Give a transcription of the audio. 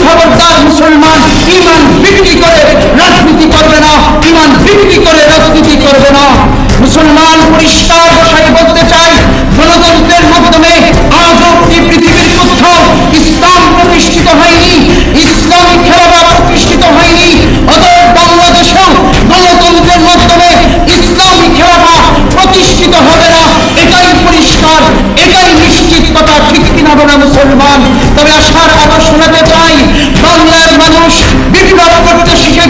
খবরদার মুসলমান ঈমান বিক্রি করে রাজনীতি করবে না, ঈমান বিক্রি করে রাজনীতি করবে না। মুসলমান পরিষ্কার ভাষায় বলতে চাই, গণতন্ত্রের মাধ্যমে আজ অবধি পৃথিবীর কোথাও ইসলাম প্রতিষ্ঠিত হয়নি, ইসলামী খেলাফত প্রতিষ্ঠিত হয়নি। অতএব বাংলাদেশেও গণতন্ত্রের মাধ্যমে ইসলামী খেলাফত প্রতিষ্ঠিত হবে না, এটাই পরিষ্কার, এটাই নিশ্চিত কথা, ঠিক কিনা বলে মুসলমান? তবে আশার আলো শোনাতে চাই, বাংলার মানুষ বিপ্লব করতে শিখে